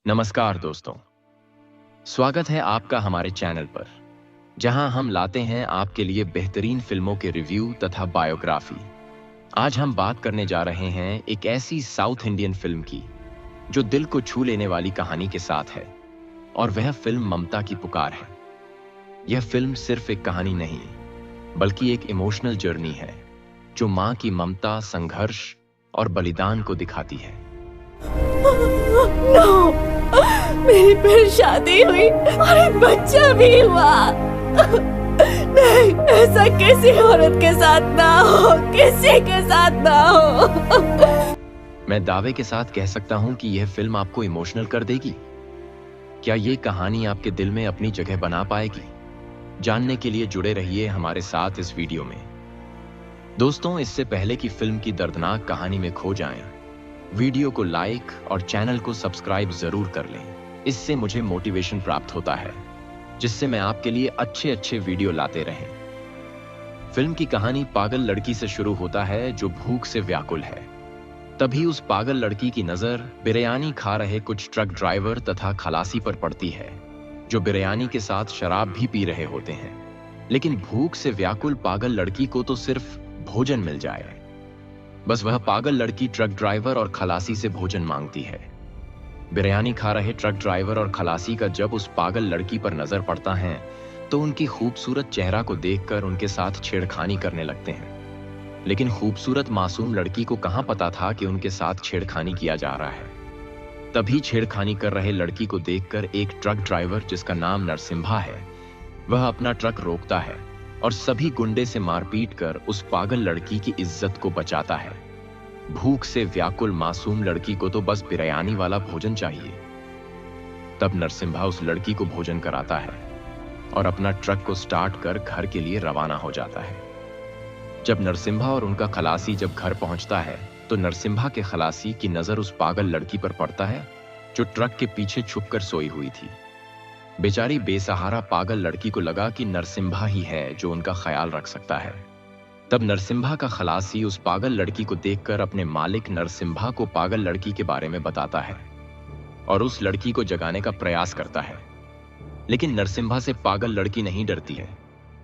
नमस्कार दोस्तों, स्वागत है आपका हमारे चैनल पर, जहां हम लाते हैं आपके लिए बेहतरीन फिल्मों के रिव्यू तथा बायोग्राफी। आज हम बात करने जा रहे हैं एक ऐसी साउथ इंडियन फिल्म की जो दिल को छू लेने वाली कहानी के साथ है, और वह फिल्म ममता की पुकार है। यह फिल्म सिर्फ एक कहानी नहीं, बल्कि एक इमोशनल जर्नी है जो मां की ममता, संघर्ष और बलिदान को दिखाती है। नो, मेरी फिर शादी हुई और एक बच्चा भी हुआ। नहीं, ऐसा किसी औरत के साथ ना हो, किसी के साथ ना हो। मैं दावे के साथ कह सकता हूं कि यह फिल्म आपको इमोशनल कर देगी। क्या ये कहानी आपके दिल में अपनी जगह बना पाएगी? जानने के लिए जुड़े रहिए हमारे साथ इस वीडियो में। दोस्तों, इससे पहले कि फिल्म की दर्दनाक कहानी में खो जाएं, वीडियो को लाइक और चैनल को सब्सक्राइब जरूर कर लें। इससे मुझे मोटिवेशन प्राप्त होता है, जिससे मैं आपके लिए अच्छे वीडियो लाते रहें। फिल्म की कहानी पागल लड़की से शुरू होता है जो भूख से व्याकुल है। तभी उस पागल लड़की की नजर बिरयानी खा रहे कुछ ट्रक ड्राइवर तथा खलासी पर पड़ती है, जो बिरयानी के साथ शराब भी पी रहे होते हैं। लेकिन भूख से व्याकुल पागल लड़की को तो सिर्फ भोजन मिल जाए। बस वह पागल लड़की ट्रक ड्राइवर और खलासी से भोजन मांगती है। बिरयानी खा रहे ट्रक ड्राइवर और खलासी का जब उस पागल लड़की पर नजर पड़ता है, तो उनकी खूबसूरत चेहरा को देखकर उनके साथ छेड़खानी करने लगते हैं। लेकिन खूबसूरत मासूम लड़की को कहां पता था कि उनके साथ छेड़खानी किया जा रहा है। तभी छेड़खानी कर रहे लड़की को देखकर एक ट्रक ड्राइवर, जिसका नाम नरसिम्हा है, वह अपना ट्रक रोकता है और सभी गुंडे से मारपीट कर उस पागल लड़की की इज्जत को बचाता है। भूख से व्याकुल मासूम लड़की को तो बस बिरयानी वाला भोजन चाहिए। तब नरसिम्हा उस लड़की को भोजन कराता है और अपना ट्रक को स्टार्ट कर घर के लिए रवाना हो जाता है। जब नरसिम्हा और उनका खलासी जब घर पहुंचता है, तो नरसिम्हा के खलासी की नजर उस पागल लड़की पर पड़ता है जो ट्रक के पीछे छुपकर सोई हुई थी। बेचारी बेसहारा पागल लड़की को लगा कि नरसिम्हा ही है जो उनका ख्याल रख सकता है। तब नरसिम्हा का खलासी उस पागल लड़की को देखकर अपने मालिक नरसिम्हा को पागल लड़की के बारे में बताता है और उस लड़की को जगाने का प्रयास करता है। लेकिन नरसिम्हा से पागल लड़की नहीं डरती है।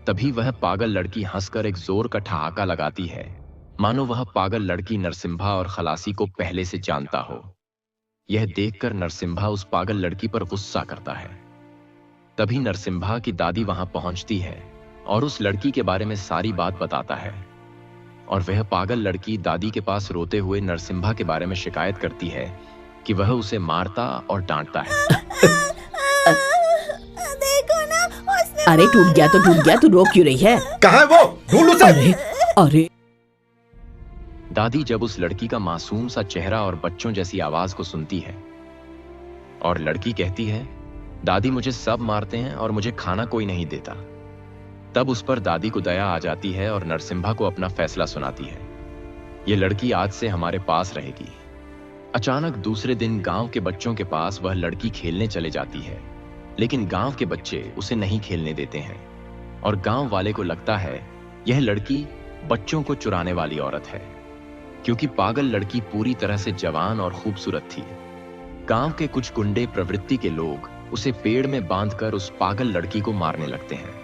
तभी वह पागल लड़की हंसकर एक जोर का ठहाका लगाती है, मानो वह पागल लड़की नरसिम्हा और खलासी को पहले से जानता हो। यह देखकर नरसिम्हा उस पागल लड़की पर गुस्सा करता है। तभी नरसिम्हा की दादी वहां पहुंचती है और उस लड़की के बारे में सारी बात बताता है, और वह पागल लड़की दादी के पास रोते हुए नरसिम्हा के बारे में शिकायत करती है कि वह उसे मारता और डांटता है। देखो ना, उसने अरे टूट गया तो टूट गया, तू रो क्यों रही है? कहाँ है वो? ढूंढ उसे। अरे दादी जब उस लड़की का मासूम सा चेहरा और बच्चों जैसी आवाज को सुनती है, और लड़की कहती है, दादी मुझे सब मारते हैं और मुझे खाना कोई नहीं देता। तब उस पर दादी को दया आ जाती है और नरसिम्हा को अपना फैसला सुनाती है। यह लड़की आज से हमारे पास रहेगी। अचानक दूसरे दिन गांव के बच्चों के पास वह लड़की खेलने चले जाती है, लेकिन गांव के बच्चे उसे नहीं खेलने देते हैं, और गांव वाले को लगता है यह लड़की बच्चों को चुराने वाली औरत है, क्योंकि पागल लड़की पूरी तरह से जवान और खूबसूरत थी। गांव के कुछ गुंडे प्रवृत्ति के लोग उसे पेड़ में बांधकर उस पागल लड़की को मारने लगते हैं।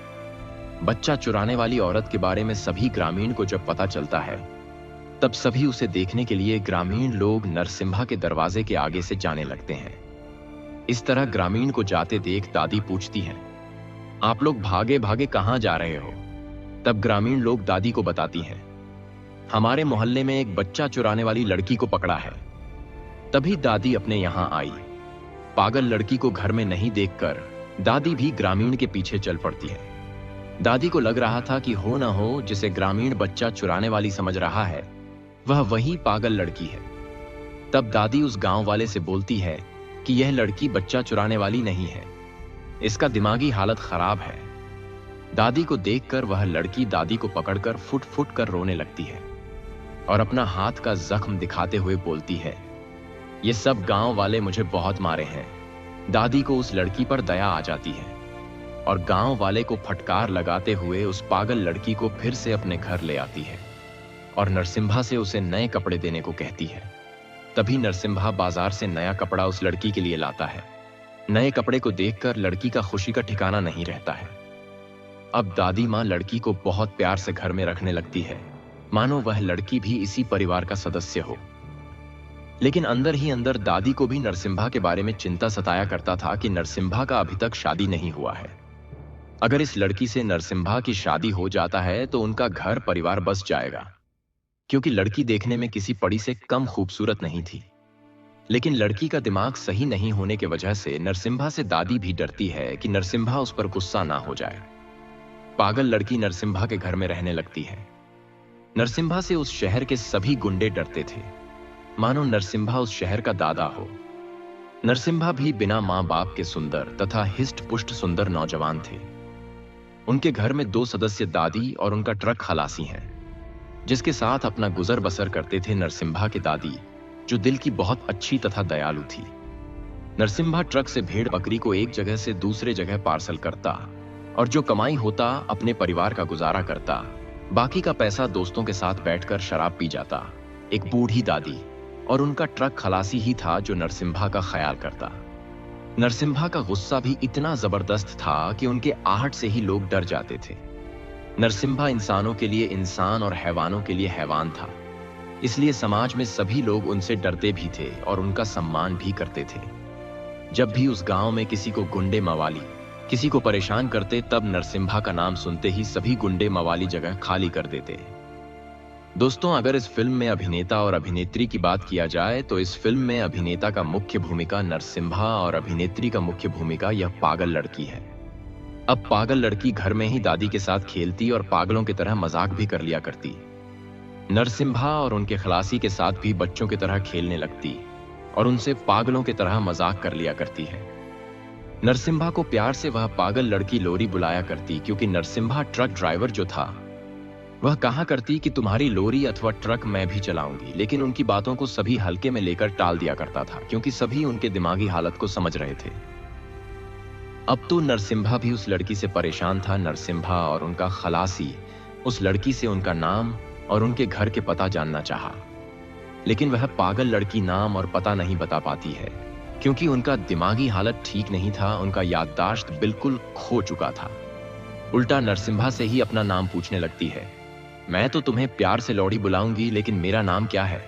बच्चा चुराने वाली औरत के बारे में सभी ग्रामीण को जब पता चलता है, तब सभी उसे देखने के लिए ग्रामीण लोग नरसिम्हा के दरवाजे के आगे से जाने लगते हैं। इस तरह ग्रामीण को जाते देख दादी पूछती है, आप लोग भागे भागे कहां जा रहे हो? तब ग्रामीण लोग दादी को बताती हैं, हमारे मोहल्ले में एक बच्चा चुराने वाली लड़की को पकड़ा है। तभी दादी अपने यहां आई। पागल लड़की को घर में नहीं देखकर दादी भी ग्रामीण के पीछे चल पड़ती है। दादी को लग रहा था कि हो ना हो जिसे ग्रामीण बच्चा चुराने वाली समझ रहा है, वह वही पागल लड़की है। तब दादी उस गांव वाले से बोलती है कि यह लड़की बच्चा चुराने वाली नहीं है, इसका दिमागी हालत खराब है। दादी को देखकर वह लड़की दादी को पकड़कर फुट फुट कर रोने लगती है और अपना हाथ का जख्म दिखाते हुए बोलती है, ये सब गांव वाले मुझे बहुत मारे हैं। दादी को उस लड़की पर दया आ जाती है और गांव वाले को फटकार लगाते हुए उस पागल लड़की को फिर से अपने घर ले आती है और नरसिम्हा से उसे नए कपड़े देने को कहती है। तभी नरसिम्हा बाजार से नया कपड़ा उस लड़की के लिए लाता है। नए कपड़े को देखकर लड़की का खुशी का ठिकाना नहीं रहता है। अब दादी माँ लड़की को बहुत प्यार से घर में रखने लगती है, मानो वह लड़की भी इसी परिवार का सदस्य हो। लेकिन अंदर ही अंदर दादी को भी नरसिम्हा के बारे में चिंता सताया करता था कि नरसिम्हा का अभी तक शादी नहीं हुआ है। अगर इस लड़की से नरसिम्हा की शादी हो जाता है तो उनका घर परिवार बस जाएगा, क्योंकि लड़की देखने में किसी परी से कम खूबसूरत नहीं थी। लेकिन लड़की का दिमाग सही नहीं होने की वजह से नरसिम्हा से दादी भी डरती है कि नरसिम्हा उस पर गुस्सा ना हो जाए। पागल लड़की नरसिम्हा के घर में रहने लगती है। नरसिम्हा से उस शहर के सभी गुंडे डरते थे, मानो नरसिम्हा उस शहर का दादा हो। नरसिम्हा भी बिना मां बाप के सुंदर तथा हिस्ट पुष्ट सुंदर नौजवान थे। उनके घर में 2 सदस्य दादी और उनका ट्रक खलासी हैं, जिसके साथ अपना गुजर बसर करते थे नरसिम्हा की दादी, जो दिल की बहुत अच्छी तथा दयालु थी। नरसिम्हा ट्रक से भेड़ बकरी को एक जगह से दूसरे जगह पार्सल करता और जो कमाई होता अपने परिवार का गुजारा करता। बाकी का पैसा दोस्तों के साथ बैठकर शराब पी जाता। एक बूढ़ी दादी और उनका ट्रक खलासी ही था जो नरसिम्हा का ख्याल करता। नरसिम्हा का गुस्सा भी इतना जबरदस्त था कि उनके आहट से ही लोग डर जाते थे। नरसिम्हा इंसानों के लिए इंसान और हैवानों के लिए हैवान था, इसलिए समाज में सभी लोग उनसे डरते भी थे और उनका सम्मान भी करते थे। जब भी उस गांव में किसी को गुंडे मवाली किसी को परेशान करते, तब नरसिम्हा का नाम सुनते ही सभी गुंडे मवाली जगह खाली कर देते। दोस्तों, अगर इस फिल्म में अभिनेता और अभिनेत्री की बात किया जाए तो इस फिल्म में अभिनेता का मुख्य भूमिका नरसिम्हा और अभिनेत्री का मुख्य भूमिका यह पागल लड़की है। अब पागल लड़की घर में ही दादी के साथ खेलती और पागलों की तरह मजाक भी कर लिया करती। नरसिम्हा और उनके खलासी के साथ भी बच्चों की तरह खेलने लगती और उनसे पागलों की तरह मजाक कर लिया करती है। नरसिम्हा को प्यार से वह पागल लड़की लोरी बुलाया करती, क्योंकि नरसिम्हा ट्रक ड्राइवर जो था वह कहा करती कि तुम्हारी लोरी अथवा ट्रक मैं भी चलाऊंगी। लेकिन उनकी बातों को सभी हल्के में लेकर टाल दिया करता था, क्योंकि सभी उनके दिमागी हालत को समझ रहे थे। अब तो नरसिम्हा भी उस लड़की से परेशान था। नरसिम्हा और उनका खलासी उस लड़की से उनका नाम और उनके घर के पता जानना चाहा, लेकिन वह पागल लड़की नाम और पता नहीं बता पाती है, क्योंकि उनका दिमागी हालत ठीक नहीं था। उनका याददाश्त बिल्कुल खो चुका था। उल्टा नरसिम्हा से ही अपना नाम पूछने लगती है। मैं तो तुम्हें प्यार से लौड़ी बुलाऊंगी, लेकिन मेरा नाम क्या है,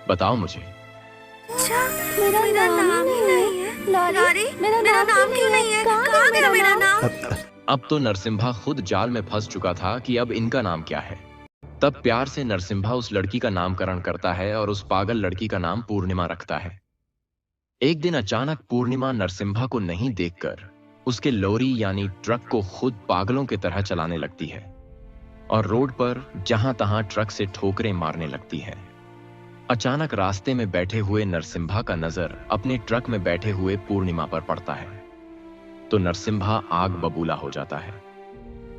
बताओ मुझे। अच्छा, मेरा नाम ही नहीं है। लॉरी, मेरा नाम क्यों नहीं है? कहाँ गया मेरा नाम? अब तो नरसिम्हा खुद जाल में फंस चुका था कि अब इनका नाम क्या है। तब प्यार से नरसिम्हा उस लड़की का नामकरण करता है और उस पागल लड़की का नाम पूर्णिमा रखता है। एक दिन अचानक पूर्णिमा नरसिम्हा को नहीं देखकर उसके लोरी यानी ट्रक को खुद पागलों की तरह चलाने लगती है और रोड पर जहां तहां ट्रक से ठोकरें मारने लगती है। अचानक रास्ते में बैठे हुए नरसिम्हा का नजर अपने ट्रक में बैठे हुए पूर्णिमा पर पड़ता है, तो नरसिम्हा आग बबूला हो जाता है।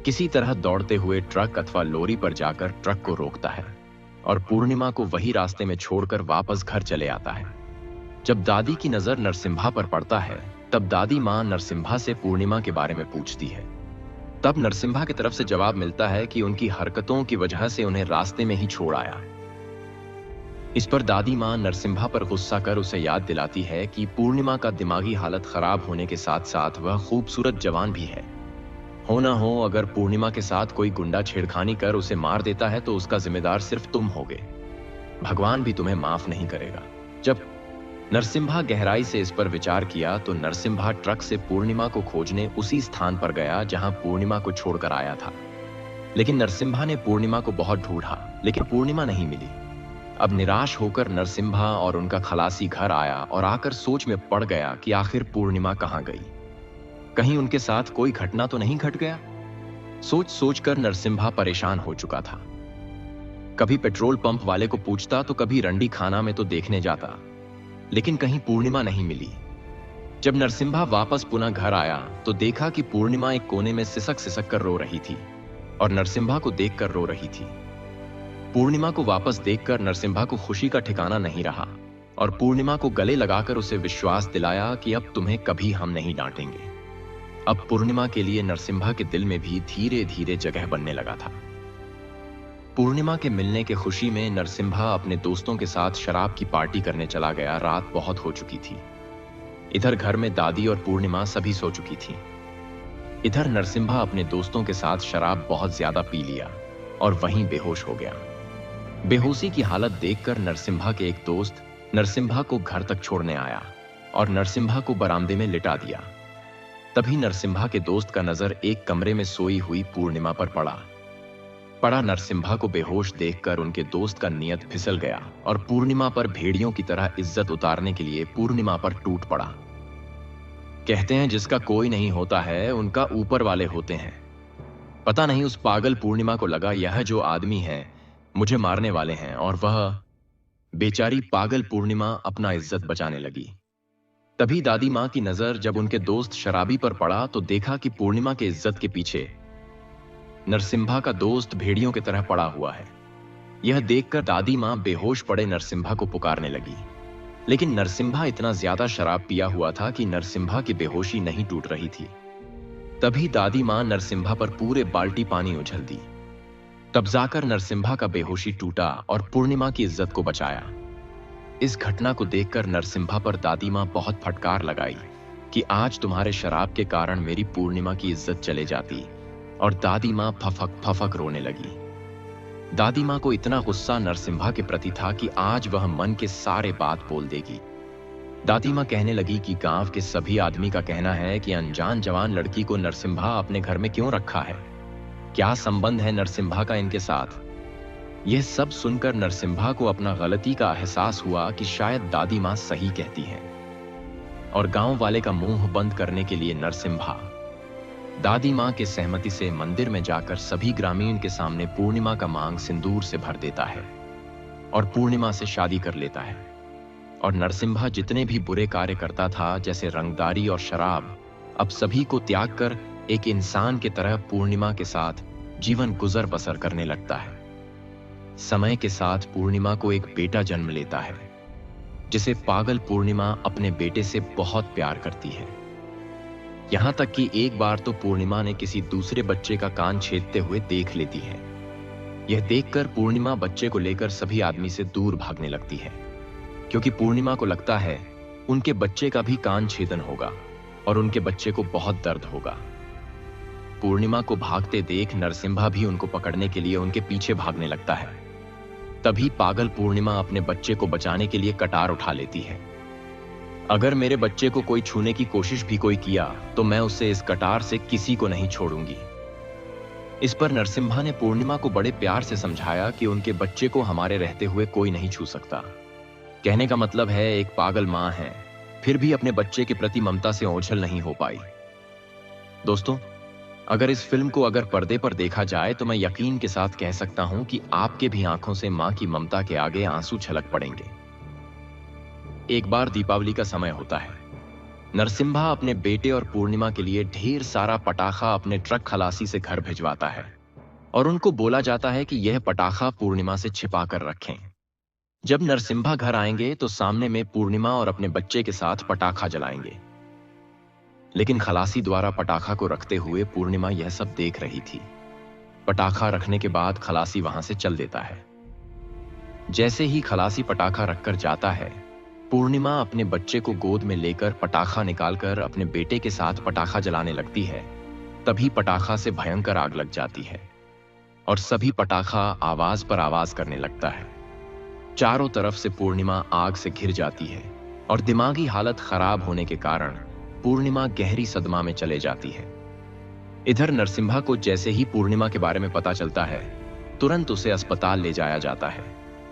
किसी तरह दौड़ते हुए ट्रक अथवा लोरी पर जाकर ट्रक को रोकता है और पूर्णिमा को वही रास्ते में छोड़कर वापस घर चले आता है। जब दादी की नजर नरसिम्हा पर पड़ता है, तब दादी मां नरसिम्हा से पूर्णिमा के बारे में पूछती है। तब नरसिम्हा की तरफ से जवाब मिलता है कि उनकी हरकतों की वजह से उन्हें रास्ते में ही छोड़ आया। इस पर दादी मां नरसिम्हा पर गुस्सा कर उसे याद दिलाती है कि पूर्णिमा का दिमागी हालत खराब होने के साथ साथ वह खूबसूरत जवान भी है। हो ना हो, अगर पूर्णिमा के साथ कोई गुंडा छेड़खानी कर उसे मार देता है तो उसका जिम्मेदार सिर्फ तुम होगे। भगवान भी तुम्हें माफ नहीं करेगा। जब नरसिम्हा गहराई से इस पर विचार किया तो नरसिम्हा ट्रक से पूर्णिमा को खोजने उसी स्थान पर गया जहां पूर्णिमा को छोड़कर आया था। लेकिन नरसिम्हा ने पूर्णिमा को बहुत ढूंढा, लेकिन पूर्णिमा नहीं मिली। अब निराश होकर नरसिम्हा और उनका खलासी घर आया और आकर सोच में पड़ गया कि आखिर पूर्णिमा कहां गई। कहीं उनके साथ कोई घटना तो नहीं घट गया। सोच सोचकर नरसिम्हा परेशान हो चुका था। कभी पेट्रोल पंप वाले को पूछता तो कभी रंडी खाना में तो देखने जाता, लेकिन कहीं पूर्णिमा नहीं मिली। जब नरसिम्हा वापस पुनः घर आया तो देखा कि पूर्णिमा एक कोने में सिसक सिसक कर रो रही थी और नरसिम्हा को देखकर रो रही थी। पूर्णिमा को वापस देखकर नरसिम्हा को खुशी का ठिकाना नहीं रहा और पूर्णिमा को गले लगाकर उसे विश्वास दिलाया कि अब तुम्हें कभी हम नहीं डांटेंगे। अब पूर्णिमा के लिए नरसिम्हा के दिल में भी धीरे धीरे जगह बनने लगा था। पूर्णिमा के मिलने के खुशी में नरसिम्हा अपने दोस्तों के साथ शराब की पार्टी करने चला गया। रात बहुत हो चुकी थी। इधर घर में दादी और पूर्णिमा सभी सो चुकी थी। इधर नरसिम्हा अपने दोस्तों के साथ शराब बहुत ज्यादा पी लिया और वहीं बेहोश हो गया। बेहोशी की हालत देखकर नरसिम्हा के एक दोस्त नरसिम्हा को घर तक छोड़ने आया और नरसिम्हा को बरामदे में लिटा दिया। तभी नरसिम्हा के दोस्त का नजर एक कमरे में सोई हुई पूर्णिमा पर पड़ा। नरसिम्हा को बेहोश देखकर उनके दोस्त का नियत फिसल गया और पूर्णिमा पर भेड़ियों की तरह इज्जत उतारने के लिए पूर्णिमा पर टूट पड़ा। कहते हैं जिसका कोई नहीं होता है उनका ऊपर वाले होते हैं। पता नहीं उस पागल पूर्णिमा को लगा यह जो आदमी है मुझे मारने वाले हैं, और वह बेचारी पागल पूर्णिमा अपना इज्जत बचाने लगी। तभी दादी मां की नजर जब उनके दोस्त शराबी पर पड़ा तो देखा कि पूर्णिमा के इज्जत के पीछे नरसिम्हा का दोस्त भेड़ियों की तरह पड़ा हुआ है। यह देखकर दादी मां बेहोश पड़े नरसिम्हा को पुकारने लगी, लेकिन नरसिम्हा इतना ज्यादा शराब पिया हुआ था कि नरसिम्हा की बेहोशी नहीं टूट रही थी। तभी दादी मां नरसिम्हा पर पूरे बाल्टी पानी उछल दी। तब जाकर नरसिम्हा का बेहोशी टूटा और पूर्णिमा की इज्जत को बचाया। इस घटना को देखकर नरसिम्हा पर दादी मां बहुत फटकार लगाई कि आज तुम्हारे शराब के कारण मेरी पूर्णिमा की इज्जत चले जाती, और दादी मां फफक फफक रोने लगी। दादी मां को इतना गुस्सा नरसिम्हा के प्रति था कि आज वह मन के सारे बात बोल देगी। दादी मां कहने लगी कि गांव के सभी आदमी का कहना है कि अनजान जवान लड़की को नरसिम्हा अपने घर में क्यों रखा है, क्या संबंध है नरसिम्हा का इनके साथ। यह सब सुनकर नरसिम्हा को अपना गलती का एहसास हुआ कि शायद दादी मां सही कहती हैं, और गांव वाले का मुंह बंद करने के लिए नरसिम्हा दादी मां के सहमति से मंदिर में जाकर सभी ग्रामीण के सामने पूर्णिमा का मांग सिंदूर से भर देता है और पूर्णिमा से शादी कर लेता है। और नरसिम्हा जितने भी बुरे कार्य करता था जैसे रंगदारी और शराब, अब सभी को त्याग कर एक इंसान की तरह पूर्णिमा के साथ जीवन गुजर बसर करने लगता है। समय के साथ पूर्णिमा को एक बेटा जन्म लेता है, जिसे पागल पूर्णिमा अपने बेटे से बहुत प्यार करती है। यहां तक कि एक बार तो पूर्णिमा ने किसी दूसरे बच्चे का कान छेदते हुए देख लेती है। यह देखकर पूर्णिमा बच्चे को लेकर सभी आदमी से दूर भागने लगती है, क्योंकि पूर्णिमा को लगता है उनके बच्चे का भी कान छेदन होगा और उनके बच्चे को बहुत दर्द होगा। पूर्णिमा को भागते देख नरसिम्हा भी उनको पकड़ने के लिए उनके पीछे भागने लगता है। तभी पागल पूर्णिमा अपने बच्चे को बचाने के लिए कटार उठा लेती है। अगर मेरे बच्चे को कोई छूने की कोशिश भी कोई किया तो मैं उसे इस कटार से किसी को नहीं छोड़ूंगी। इस पर नरसिम्हा ने पूर्णिमा को बड़े प्यार से समझाया कि उनके बच्चे को हमारे रहते हुए कोई नहीं छू सकता। कहने का मतलब है एक पागल मां है, फिर भी अपने बच्चे के प्रति ममता से ओझल नहीं हो पाई। दोस्तों, अगर इस फिल्म को अगर पर्दे पर देखा जाए तो मैं यकीन के साथ कह सकता हूं कि आपके भी आंखों से मां की ममता के आगे आंसू छलक पड़ेंगे। एक बार दीपावली का समय होता है। नरसिम्हा अपने बेटे और पूर्णिमा के लिए ढेर सारा पटाखा अपने ट्रक खलासी से घर भिजवाता है और उनको बोला जाता है कि यह पटाखा पूर्णिमा से छिपा कर रखें। जब नरसिम्हा घर आएंगे तो सामने में पूर्णिमा और अपने बच्चे के साथ पटाखा जलाएंगे, लेकिन खलासी द्वारा पटाखा को रखते हुए पूर्णिमा यह सब देख रही थी। पटाखा रखने के बाद खलासी वहां से चल देता है। जैसे ही खलासी पटाखा रखकर जाता है, पूर्णिमा अपने बच्चे को गोद में लेकर पटाखा निकालकर अपने बेटे के साथ पटाखा जलाने लगती है। तभी पटाखा से भयंकर आग लग जाती है और सभी पटाखा आवाज पर आवाज करने लगता है। चारों तरफ से पूर्णिमा आग से घिर जाती है और दिमागी हालत खराब होने के कारण पूर्णिमा गहरी सदमा में चले जाती है। इधर नरसिम्हा को जैसे ही पूर्णिमा के बारे में पता चलता है, तुरंत उसे अस्पताल ले जाया जाता है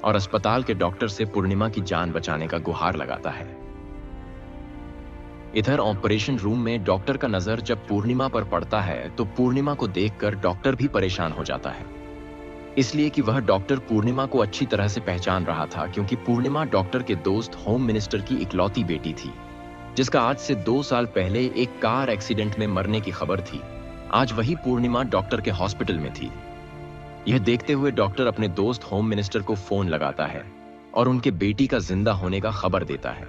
और अस्पताल के डॉक्टर से पूर्णिमा की जान बचाने का गुहार लगाता है। इधर ऑपरेशन रूम में डॉक्टर का नजर जब पूर्णिमा पर पड़ता है तो पूर्णिमा को देखकर डॉक्टर भी परेशान हो जाता है, इसलिए कि वह डॉक्टर पूर्णिमा को अच्छी तरह से पहचान रहा था, क्योंकि पूर्णिमा डॉक्टर के दोस्त होम मिनिस्टर की इकलौती बेटी थी, जिसका आज से 2 साल पहले एक कार एक्सीडेंट में मरने की खबर थी। आज वही पूर्णिमा डॉक्टर के हॉस्पिटल में थी। यह देखते हुए डॉक्टर अपने दोस्त होम मिनिस्टर को फोन लगाता है और उनके बेटी का जिंदा होने का खबर देता है।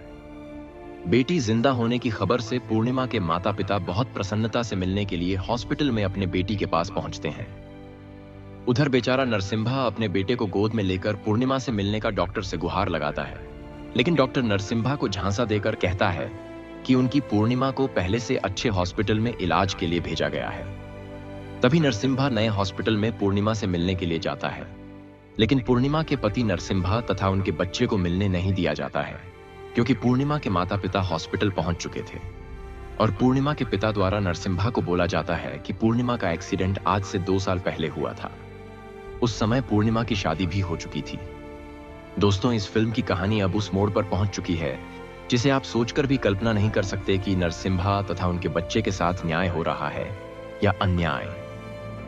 बेटी जिंदा होने की खबर से पूर्णिमा के माता पिता बहुत प्रसन्नता से मिलने के लिए हॉस्पिटल में अपने बेटी के पास पहुंचते हैं। उधर बेचारा नरसिम्हा अपने बेटे को गोद में लेकर पूर्णिमा से मिलने का डॉक्टर से गुहार लगाता है, लेकिन डॉक्टर नरसिम्हा को झांसा देकर कहता है कि उनकी पूर्णिमा को पहले से अच्छे हॉस्पिटल में इलाज के लिए भेजा गया है। तभी नरसिम्हा नए हॉस्पिटल में पूर्णिमा से मिलने के लिए जाता है, लेकिन पूर्णिमा के पति नरसिम्हा तथा उनके बच्चे को मिलने नहीं दिया जाता है, क्योंकि पूर्णिमा के माता पिता हॉस्पिटल पहुंच चुके थे और पूर्णिमा के पिता द्वारा नरसिम्हा को बोला जाता है कि पूर्णिमा का एक्सीडेंट आज से 2 साल पहले हुआ था। उस समय पूर्णिमा की शादी भी हो चुकी थी। दोस्तों, इस फिल्म की कहानी अब उस मोड़ पर पहुंच चुकी है जिसे आप सोचकर भी कल्पना नहीं कर सकते कि नरसिम्हा तथा उनके बच्चे के साथ न्याय हो रहा है या अन्याय,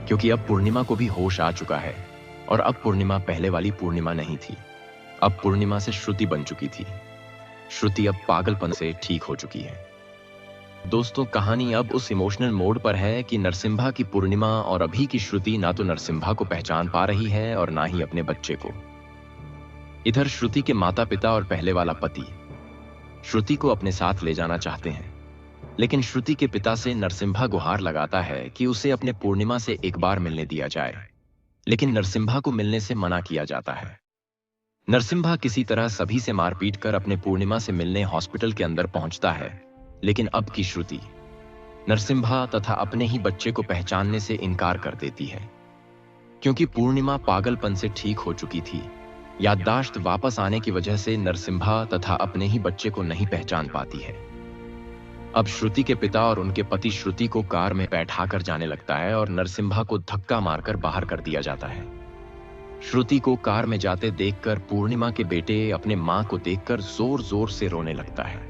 क्योंकि अब पूर्णिमा को भी होश आ चुका है और अब पूर्णिमा पहले वाली पूर्णिमा नहीं थी। अब पूर्णिमा से श्रुति बन चुकी थी। श्रुति अब पागलपन से ठीक हो चुकी है। दोस्तों, कहानी अब उस इमोशनल मोड पर है कि नरसिम्हा की पूर्णिमा और अभी की श्रुति ना तो नरसिम्हा को पहचान पा रही है और ना ही अपने बच्चे को। इधर श्रुति के माता पिता और पहले वाला पति श्रुति को अपने साथ ले जाना चाहते हैं, लेकिन श्रुति के पिता से नरसिम्हा गुहार लगाता है कि उसे अपने पूर्णिमा से एक बार मिलने दिया जाए, लेकिन नरसिम्हा को मिलने से मना किया जाता है। नरसिम्हा किसी तरह सभी से मारपीट कर अपने पूर्णिमा से मिलने हॉस्पिटल के अंदर पहुंचता है, लेकिन अब की श्रुति नरसिम्हा तथा अपने ही बच्चे को पहचानने से इनकार कर देती है, क्योंकि पूर्णिमा पागलपन से ठीक हो चुकी थी। याददाश्त वापस आने की वजह से नरसिम्हा तथा अपने ही बच्चे को नहीं पहचान पाती है। अब श्रुति के पिता और उनके पति श्रुति को कार में बैठाकर जाने लगता है और नरसिम्हा को धक्का मारकर बाहर कर दिया जाता है। श्रुति को कार में जाते देखकर पूर्णिमा के बेटे अपने मां को देखकर जोर जोर से रोने लगता है।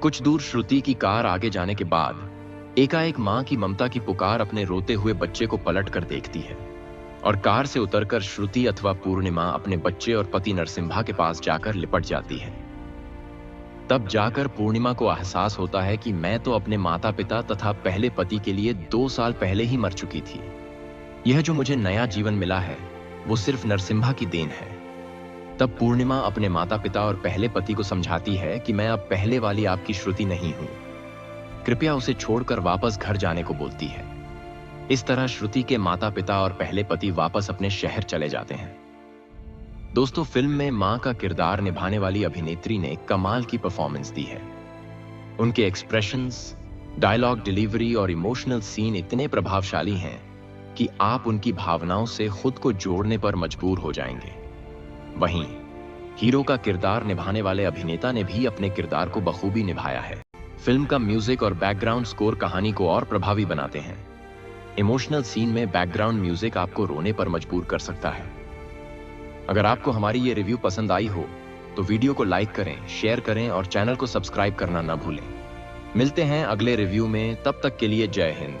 कुछ दूर श्रुति की कार आगे जाने के बाद एकाएक मां की ममता की पुकार अपने रोते हुए बच्चे को पलट कर देखती है और कार से उतरकर श्रुति अथवा पूर्णिमा अपने बच्चे और पति नरसिम्हा के पास जाकर लिपट जाती है। तब जाकर पूर्णिमा को एहसास होता है कि मैं तो अपने माता पिता तथा पहले पति के लिए 2 साल पहले ही मर चुकी थी। यह जो मुझे नया जीवन मिला है वो सिर्फ नरसिम्हा की देन है। तब पूर्णिमा अपने माता पिता और पहले पति को समझाती है कि मैं अब पहले वाली आपकी श्रुति नहीं हूं, कृपया उसे छोड़कर वापस घर जाने को बोलती है। इस तरह श्रुति के माता पिता और पहले पति वापस अपने शहर चले जाते हैं। दोस्तों, फिल्म में मां का किरदार निभाने वाली अभिनेत्री ने कमाल की परफॉर्मेंस दी है। उनके एक्सप्रेशंस, डायलॉग डिलीवरी और इमोशनल सीन इतने प्रभावशाली हैं कि आप उनकी भावनाओं से खुद को जोड़ने पर मजबूर हो जाएंगे। वहीं हीरो का किरदार निभाने वाले अभिनेता ने भी अपने किरदार को बखूबी निभाया है। फिल्म का म्यूजिक और बैकग्राउंड स्कोर कहानी को और प्रभावी बनाते हैं। इमोशनल सीन में बैकग्राउंड म्यूजिक आपको रोने पर मजबूर कर सकता है। अगर आपको हमारी ये रिव्यू पसंद आई हो तो वीडियो को लाइक करें, शेयर करें और चैनल को सब्सक्राइब करना न भूलें। मिलते हैं अगले रिव्यू में, तब तक के लिए जय हिंद।